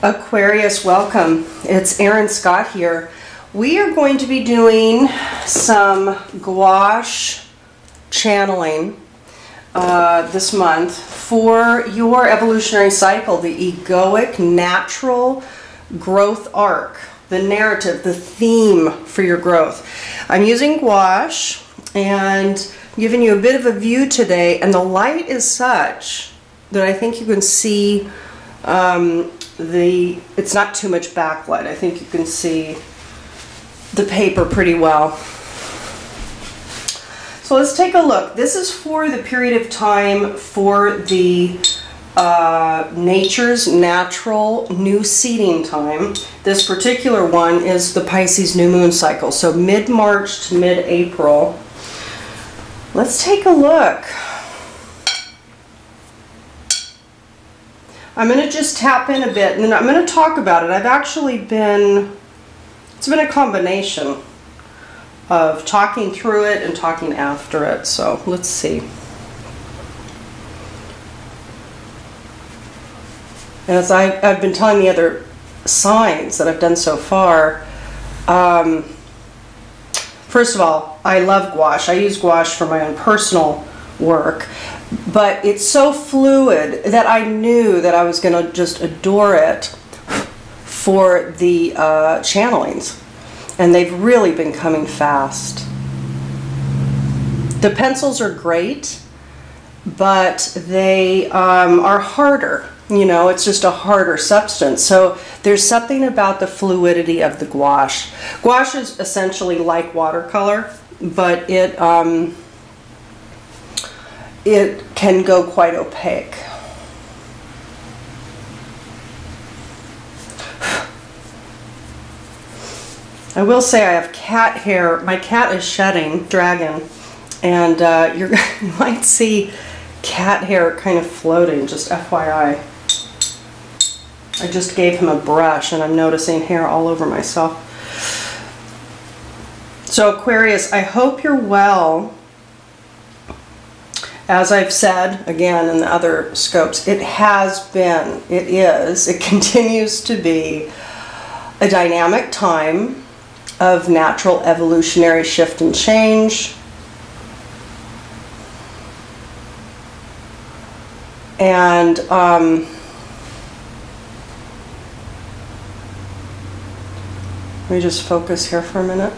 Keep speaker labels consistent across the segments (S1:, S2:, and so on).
S1: Aquarius, welcome. It's Erin Scott here. We are going to be doing some gouache channeling this month for your evolutionary cycle, the egoic natural growth arc, the narrative, the theme for your growth. I'm using gouache and I'm giving you a bit of a view today, and the light is such that I think you can see it's not too much backlight. I think you can see the paper pretty well. So let's take a look. This is for the period of time for the nature's natural new seeding time. This particular one is the Pisces new moon cycle, so mid-March to mid-April. Let's take a look. I'm going to just tap in a bit and then I'm going to talk about it. It's been a combination of talking through it and talking after it. So let's see. And as I've been telling the other signs that I've done so far, first of all, I love gouache. I use gouache for my own personal work. But it's so fluid that I knew that I was going to just adore it for the channelings. And they've really been coming fast. The pencils are great, but they are harder. You know, it's just a harder substance. So there's something about the fluidity of the gouache. Gouache is essentially like watercolor, but it can go quite opaque. I will say I have cat hair. My cat is shedding, Dragon, and you might see cat hair kind of floating, just FYI. I just gave him a brush and I'm noticing hair all over myself. So Aquarius, I hope you're well. As I've said, again, in the other scopes, it has been, it is, it continues to be a dynamic time of natural evolutionary shift and change. And let me just focus here for a minute.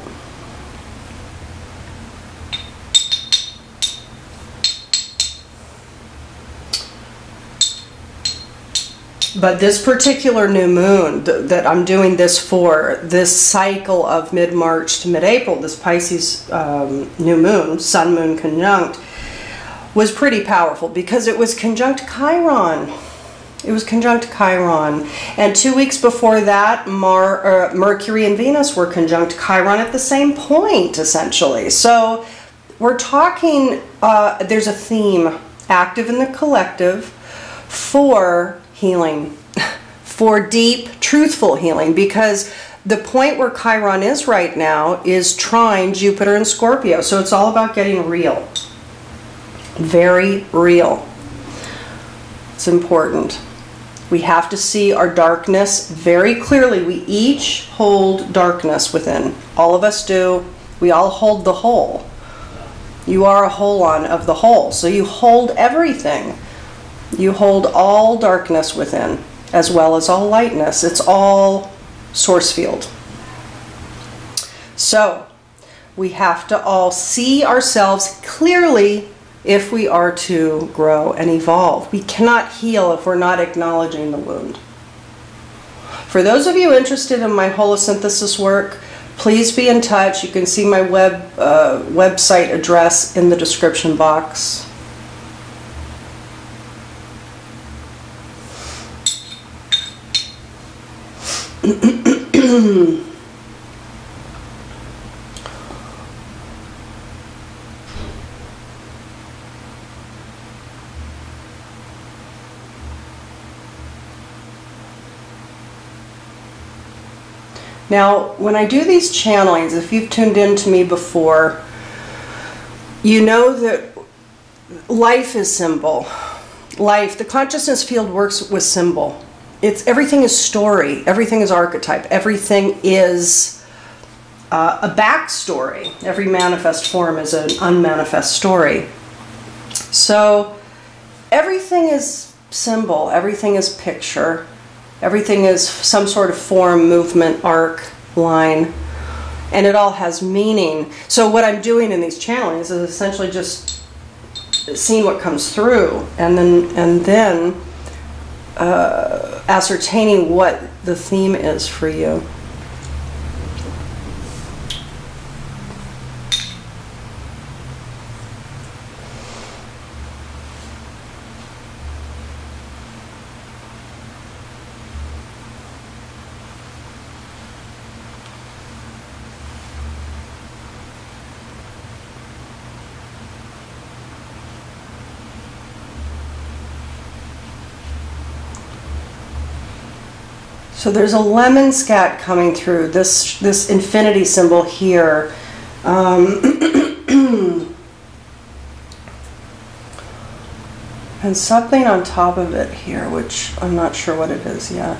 S1: But this particular new moon that I'm doing this for, this cycle of mid-March to mid-April, this Pisces new moon, sun moon conjunct, was pretty powerful because it was conjunct Chiron. It was conjunct Chiron. And 2 weeks before that, Mercury and Venus were conjunct Chiron at the same point, essentially. So we're talking, there's a theme active in the collective for healing, for deep, truthful healing, because the point where Chiron is right now is trine Jupiter and Scorpio. So it's all about getting real. Very real. It's important. We have to see our darkness very clearly. We each hold darkness within. All of us do. We all hold the whole. You are a holon of the whole. So you hold everything. You hold all darkness within, as well as all lightness. It's all source field. So we have to all see ourselves clearly if we are to grow and evolve. We cannot heal if we're not acknowledging the wound. For those of you interested in my holosynthesis work, please be in touch. You can see my website address in the description box. Now, when I do these channelings, if you've tuned in to me before, you know that life is symbol. Life, the consciousness field works with symbol. everything is story, everything is archetype, everything is a backstory. Every manifest form is an unmanifest story. So everything is symbol, everything is picture, everything is some sort of form, movement, arc, line, and it all has meaning. So what I'm doing in these channelings is essentially just seeing what comes through, and then ascertaining what the theme is for you. So there's a lemon scat coming through, this infinity symbol here. And something on top of it here, which I'm not sure what it is yet.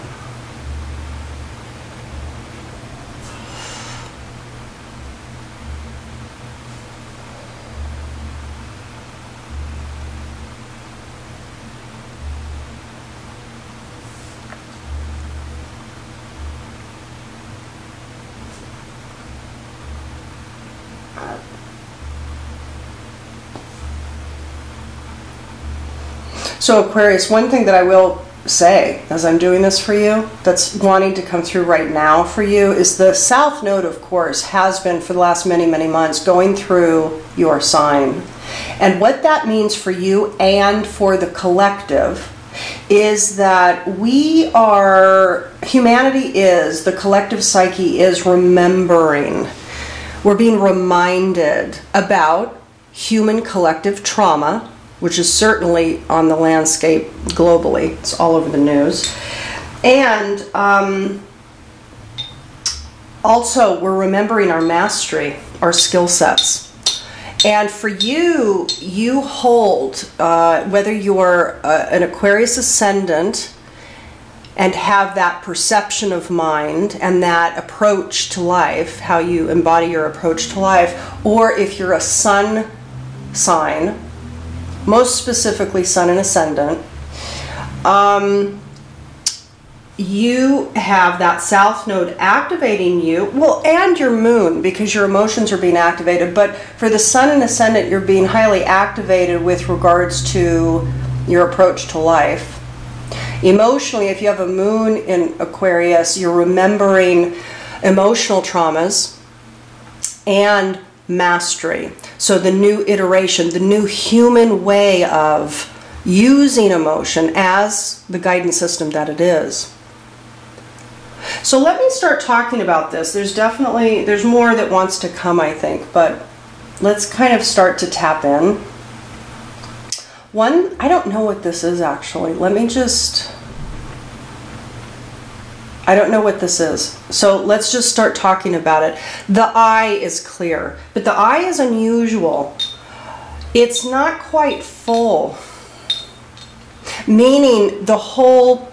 S1: So Aquarius, one thing that I will say as I'm doing this for you, that's wanting to come through right now for you, is the South Node, of course, has been for the last many, many months going through your sign. And what that means for you and for the collective is that we are, humanity is, the collective psyche is remembering. We're being reminded about human collective trauma, which is certainly on the landscape globally. It's all over the news. And also, we're remembering our mastery, our skill sets. And for you, you hold, whether you're an Aquarius ascendant and have that perception of mind and that approach to life, how you embody your approach to life, or if you're a sun sign, most specifically Sun and Ascendant, you have that South Node activating you, well, and your Moon, because your emotions are being activated, but for the Sun and Ascendant, you're being highly activated with regards to your approach to life. Emotionally, if you have a Moon in Aquarius, you're remembering emotional traumas and mastery. So the new iteration, the new human way of using emotion as the guidance system that it is. So let me start talking about this. There's more that wants to come, I think, but let's kind of start to tap in. One, I don't know what this is actually. I don't know what this is. So let's just start talking about it. The eye is clear, but the eye is unusual. It's not quite full, meaning the whole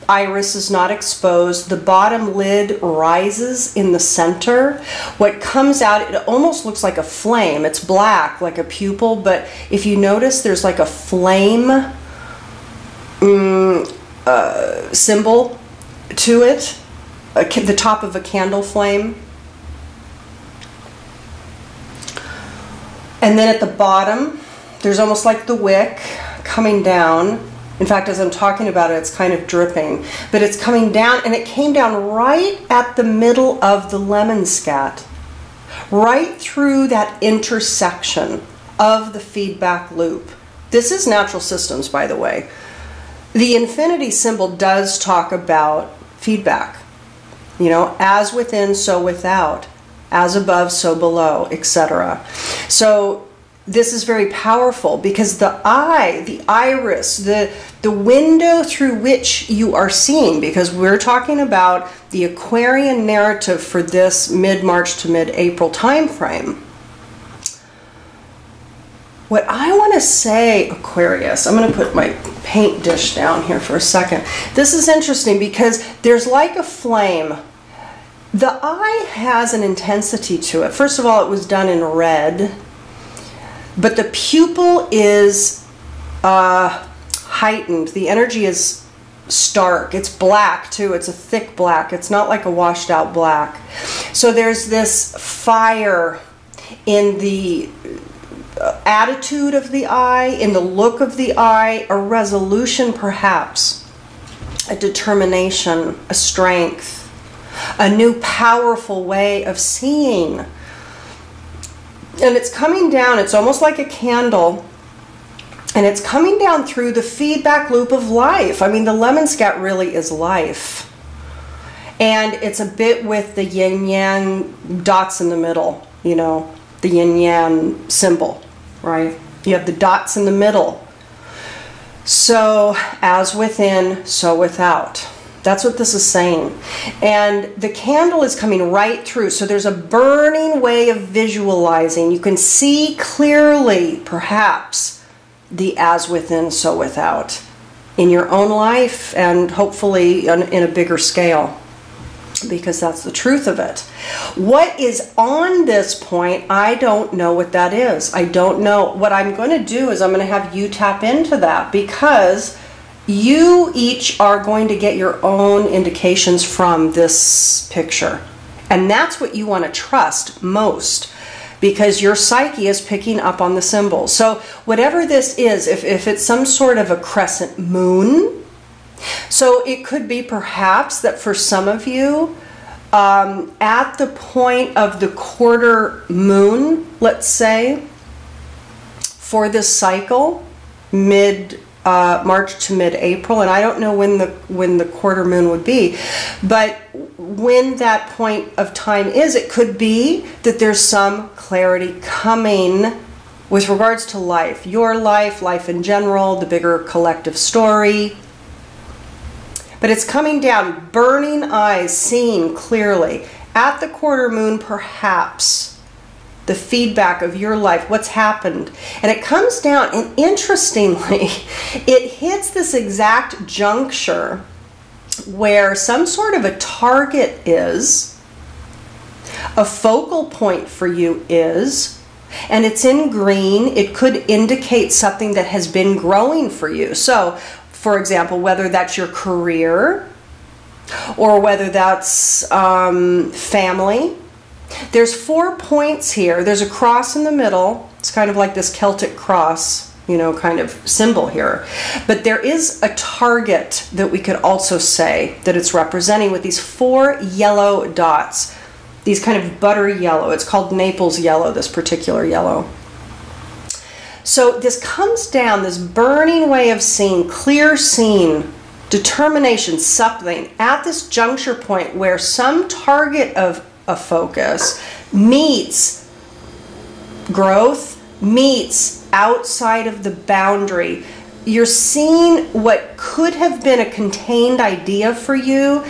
S1: iris is not exposed. The bottom lid rises in the center. What comes out, it almost looks like a flame. It's black, like a pupil, but if you notice, there's like a flame symbol to it, the top of a candle flame. And then at the bottom, there's almost like the wick coming down. In fact, as I'm talking about it, it's kind of dripping, but it's coming down, and it came down right at the middle of the lemon scat, right through that intersection of the feedback loop. This is natural systems, by the way. The infinity symbol does talk about feedback, you know, as within, so without, as above, so below, etc. So this is very powerful because the eye, the iris, the window through which you are seeing, because we're talking about the Aquarian narrative for this mid-March to mid-April time frame. what I want to say, Aquarius, I'm going to put my paint dish down here for a second. This is interesting because there's like a flame. The eye has an intensity to it. First of all, it was done in red, but the pupil is heightened. The energy is stark. It's black too. It's a thick black. It's not like a washed out black. So there's this fire in the attitude of the eye, in the look of the eye, a resolution perhaps, a determination, a strength, a new powerful way of seeing. And it's coming down, it's almost like a candle, and it's coming down through the feedback loop of life. I mean, the lemon scat really is life. And it's a bit with the yin-yang dots in the middle, you know, the yin-yang symbol, right? You have the dots in the middle. So, as within, so without. That's what this is saying. And the candle is coming right through. So there's a burning way of visualizing. You can see clearly, perhaps, the as within, so without in your own life and hopefully in a bigger scale, because that's the truth of it. What is on this point, I don't know what that is. I don't know. What I'm going to do is I'm going to have you tap into that, because you each are going to get your own indications from this picture. And that's what you want to trust most, because your psyche is picking up on the symbols. So whatever this is, if it's some sort of a crescent moon, so it could be perhaps that for some of you, at the point of the quarter moon, let's say, for this cycle, March to mid-April, and I don't know when the quarter moon would be, but when that point of time is, it could be that there's some clarity coming with regards to life, your life, life in general, the bigger collective story. But it's coming down, burning eyes, seeing clearly. At the quarter moon, perhaps, the feedback of your life, what's happened. And it comes down, and interestingly, it hits this exact juncture where some sort of a target is, a focal point for you is, and it's in green. It could indicate something that has been growing for you. So, for example, whether that's your career or whether that's family. There's 4 points here. There's a cross in the middle. It's kind of like this Celtic cross, you know, kind of symbol here. But there is a target that we could also say that it's representing with these 4 yellow dots. These kind of butter yellow. It's called Naples yellow, this particular yellow. So this comes down, this burning way of seeing, clear seeing, determination, something at this juncture point where some target of a focus meets growth, meets outside of the boundary. You're seeing what could have been a contained idea for you.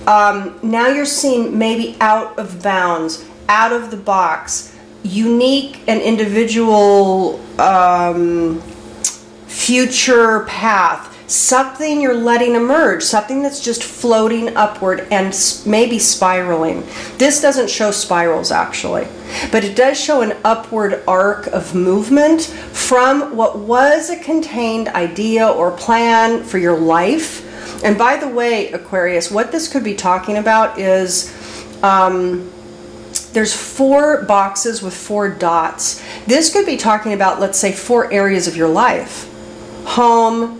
S1: Now you're seeing maybe out of bounds, out of the box, unique and individual future path. Something you're letting emerge, something that's just floating upward and maybe spiraling. This doesn't show spirals actually, but it does show an upward arc of movement from what was a contained idea or plan for your life. And by the way, Aquarius, what this could be talking about is there's 4 boxes with 4 dots. This could be talking about, let's say, 4 areas of your life: home,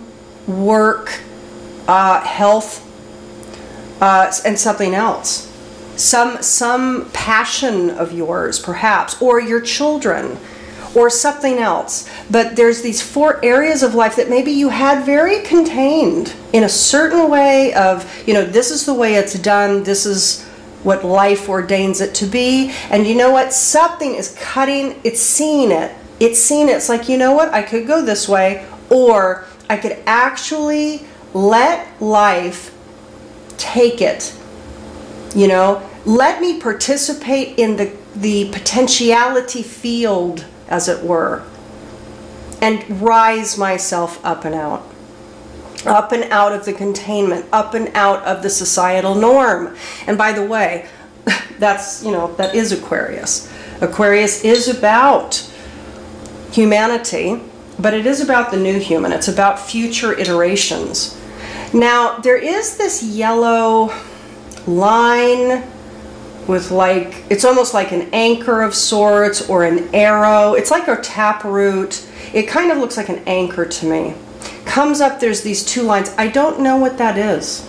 S1: work, health, and something else. Some passion of yours, perhaps, or your children, or something else. But there's these 4 areas of life that maybe you had very contained in a certain way of, you know, this is the way it's done, this is what life ordains it to be. And you know what? Something is cutting, it's seeing it. It's seeing it. It's like, you know what? I could go this way, or I could actually let life take it, you know, let me participate in the potentiality field, as it were, and rise myself up and out. Up and out of the containment, up and out of the societal norm. And by the way, that's, you know, that is Aquarius. Aquarius is about humanity, but it is about the new human. It's about future iterations. Now, there is this yellow line with, like, it's almost like an anchor of sorts or an arrow. It's like a taproot. It kind of looks like an anchor to me. Comes up, there's these two lines. I don't know what that is.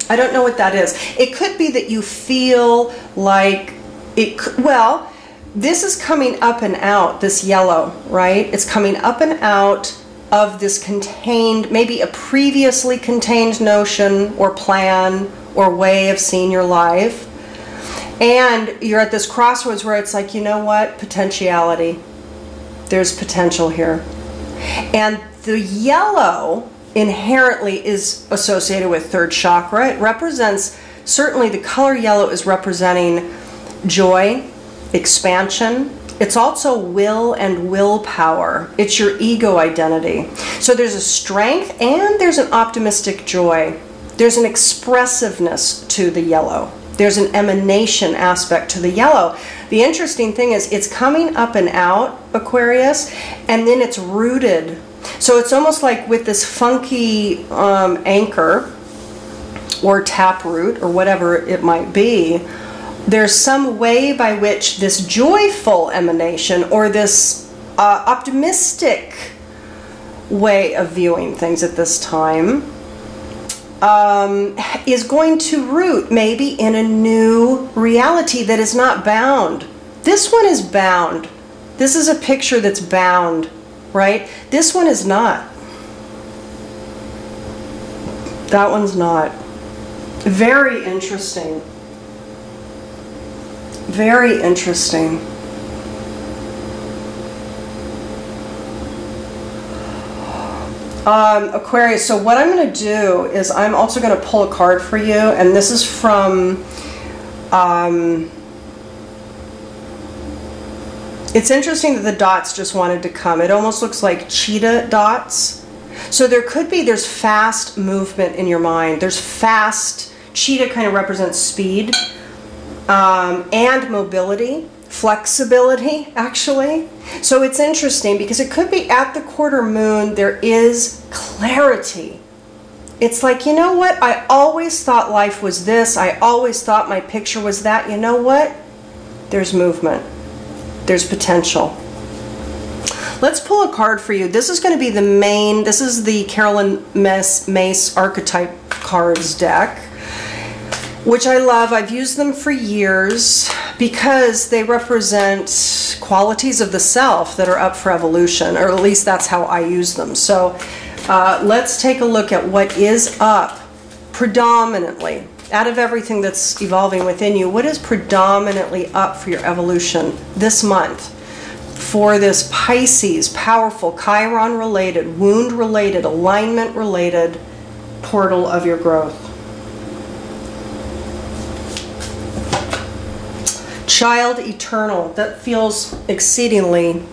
S1: I don't know what that is. It could be that you feel like it, well, this is coming up and out, this yellow, right? It's coming up and out of this contained, maybe a previously contained notion or plan or way of seeing your life. And you're at this crossroads where it's like, you know what? Potentiality. There's potential here. And the yellow inherently is associated with third chakra. It represents, certainly the color yellow is representing joy, expansion. It's also will and willpower. It's your ego identity. So there's a strength and there's an optimistic joy. There's an expressiveness to the yellow. There's an emanation aspect to the yellow. The interesting thing is it's coming up and out, Aquarius, and then it's rooted. So it's almost like with this funky anchor or taproot or whatever it might be, there's some way by which this joyful emanation or this optimistic way of viewing things at this time is going to root maybe in a new reality that is not bound. This one is bound. This is a picture that's bound, right? This one is not. That one's not. Very interesting. Very interesting. Aquarius, so what I'm going to do is I'm also going to pull a card for you, and this is from, it's interesting that the dots just wanted to come. It almost looks like cheetah dots. So there could be, there's fast movement in your mind. There's fast, cheetah kind of represents speed, and mobility. Flexibility, actually. So it's interesting because it could be at the quarter moon there is clarity. It's like, you know what? I always thought life was this. I always thought my picture was that. You know what? There's movement. There's potential. Let's pull a card for you. This is going to be the main, this is the Carolyn Mace Archetype cards deck, which I love. I've used them for years because they represent qualities of the self that are up for evolution, or at least that's how I use them. So let's take a look at what is up predominantly. Out of everything that's evolving within you, what is predominantly up for your evolution this month? For this Pisces, powerful, Chiron-related, wound-related, alignment-related portal of your growth. Child eternal, that feels exceedingly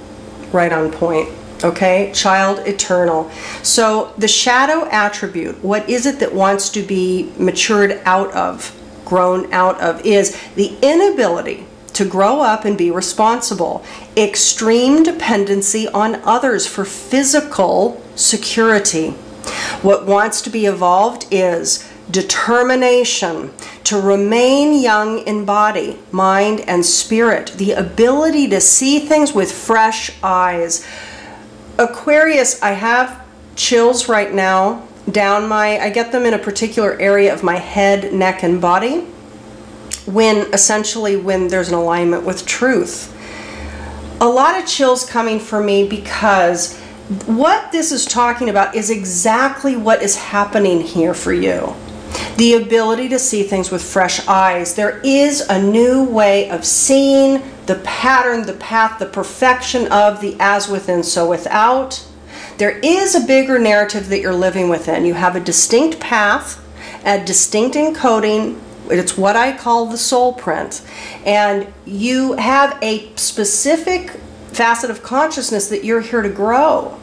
S1: right on point, okay? Child eternal. So the shadow attribute, what is it that wants to be matured out of, grown out of, is the inability to grow up and be responsible. Extreme dependency on others for physical security. What wants to be evolved is determination to remain young in body, mind, and spirit. The ability to see things with fresh eyes. Aquarius, I have chills right now down my, I get them in a particular area of my head, neck, and body when there's an alignment with truth. A lot of chills coming for me because what this is talking about is exactly what is happening here for you. The ability to see things with fresh eyes. There is a new way of seeing the pattern, the path, the perfection of the as within, so without. There is a bigger narrative that you're living within. You have a distinct path, a distinct encoding. It's what I call the soul print. And you have a specific facet of consciousness that you're here to grow.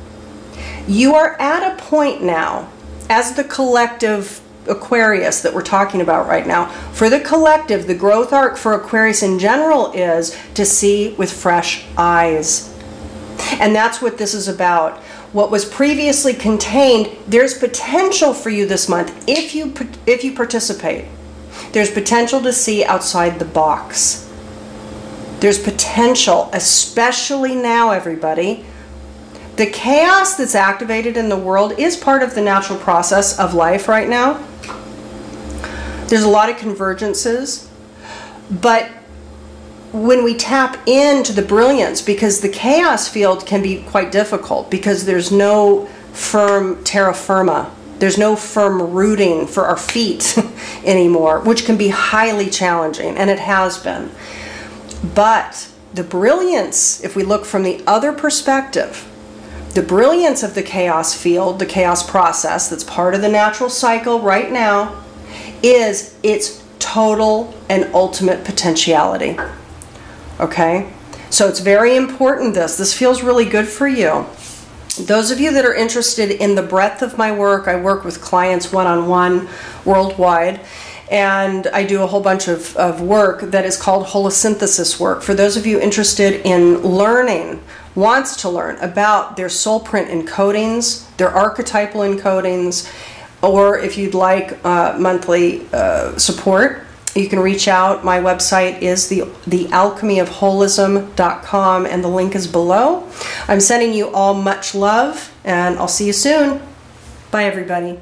S1: You are at a point now, as the collective Aquarius that we're talking about right now, for the collective, the growth arc for Aquarius in general is to see with fresh eyes. And that's what this is about. What was previously contained, there's potential for you this month if you participate. There's potential to see outside the box. There's potential, especially now, everybody. The chaos that's activated in the world is part of the natural process of life right now. There's a lot of convergences, but when we tap into the brilliance, because the chaos field can be quite difficult because there's no firm terra firma, there's no firm rooting for our feet anymore, which can be highly challenging, and it has been. But the brilliance, if we look from the other perspective, the brilliance of the chaos field, the chaos process that's part of the natural cycle right now, is its total and ultimate potentiality. Okay? So it's very important this feels really good for you. Those of you that are interested in the breadth of my work, I work with clients one-on-one worldwide, and I do a whole bunch of work that is called Holosynthesis work. For those of you interested in learning, wants to learn about their soul print encodings, their archetypal encodings, or if you'd like monthly support, you can reach out. My website is the alchemy of holism.com, and the link is below. I'm sending you all much love, and I'll see you soon. Bye, everybody.